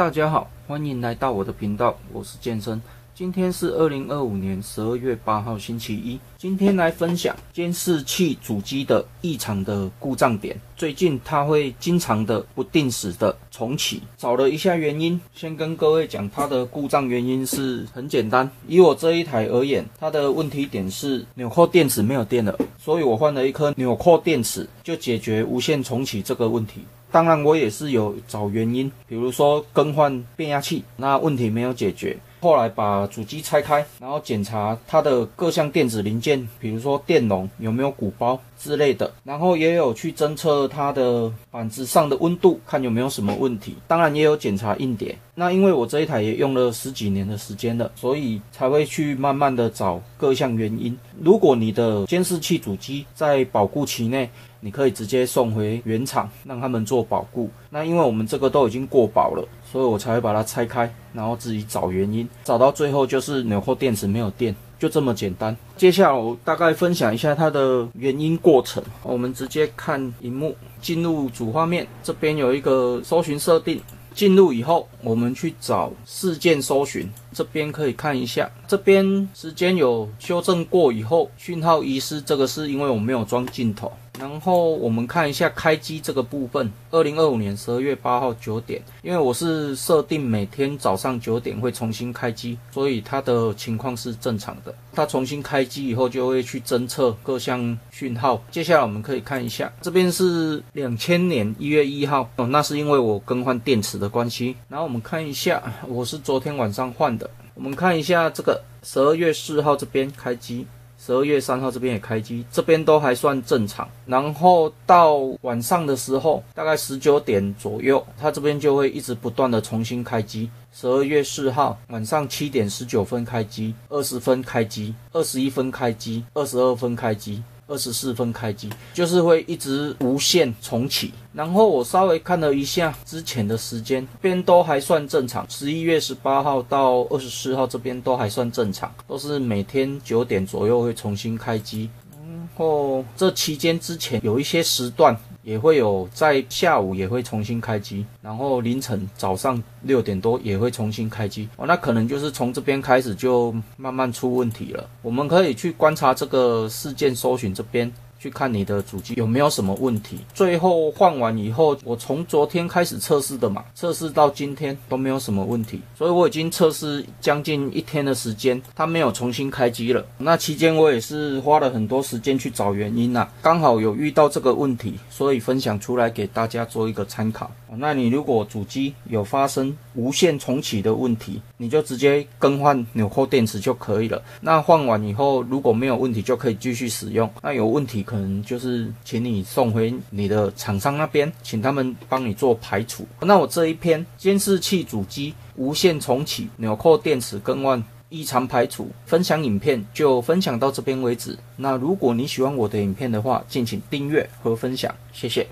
大家好，歡迎來到我的頻道，我是健身。今天是2025年12月8號星期一。今天來分享監視器主機的異常的故障點。最近它會經常的不定時的重啟，找了一下原因，先跟各位講它的故障原因是很簡單。以我這一台而言，它的問題點是紐扣電池沒有電了，所以我換了一顆紐扣電池，就解決無線重啟這個問題。當然我也是有找原因，比如說更換變壓器，那問題沒有解決。後來把主機拆開，然後檢查它的各項電子零件，比如說電容有沒有鼓包之類的，然後也有去偵測它的板子上的溫度，看有沒有什麼問題。當然也有檢查硬碟。那因為我這一台也用了10幾年的時間了，所以才會去慢慢的找各項原因。如果你的監視器主機在保固期內，你可以直接送回原廠，讓他們做保固。那因為我們這個都已經過保了，所以我才會把它拆開，然後自己找原因，找到最後就是紐扣電池沒有電，就這麼簡單。接下來我大概分享一下它的原因過程。我們直接看螢幕，進入主畫面，這邊有一個搜尋設定。進入以後，我們去找事件搜尋，這邊可以看一下，這邊時間有修正過以後，訊號遺失，這個是因為我沒有裝鏡頭。然後我們看一下開機這個部分，2025年12月8號9點，因為我是設定每天早上9點會重新開機，所以它的情況是正常的。它重新開機以後就會去偵測各項訊號。接下來我們可以看一下，這邊是2000年1月1號，那是因為我更換電池的關係。然後我們看一下，我是昨天晚上換的。我們看一下這個12月4號這邊開機。12月3號這邊也開機，這邊都還算正常。然後到晚上的時候，大概19點左右，它這邊就會一直不斷的重新開機。12月4號晚上7點19分開機，20分開機，21分開機，22分開機，24分開機，就是會一直無限重啟。然後我稍微看了一下之前的時間，這邊都還算正常。11月18號到24號這邊都還算正常，都是每天9點左右會重新開機。然後這期間之前有一些時段也會有在下午也會重新開機，然後凌晨早上6點多也會重新開機。那可能就是從這邊開始就慢慢出問題了。我們可以去觀察這個事件搜尋這邊，去看你的主機有沒有什麼問題。最後換完以後，我從昨天開始測試的嘛，測試到今天都沒有什麼問題，所以我已經測試將近1天的時間，它沒有重新開機了。那期間我也是花了很多時間去找原因啊，剛好有遇到這個問題，所以分享出來給大家做一個參考。那你如果主機有發生無線重啟的問題，你就直接更換紐扣電池就可以了。那換完以後，如果沒有問題就可以繼續使用。那有問題可能就是請你送回你的廠商那邊，請他們幫你做排除。那我這一篇監視器主機無線重啟紐扣電池更換異常排除分享影片就分享到這邊為止。那如果你喜歡我的影片的話，敬請訂閱和分享，謝謝。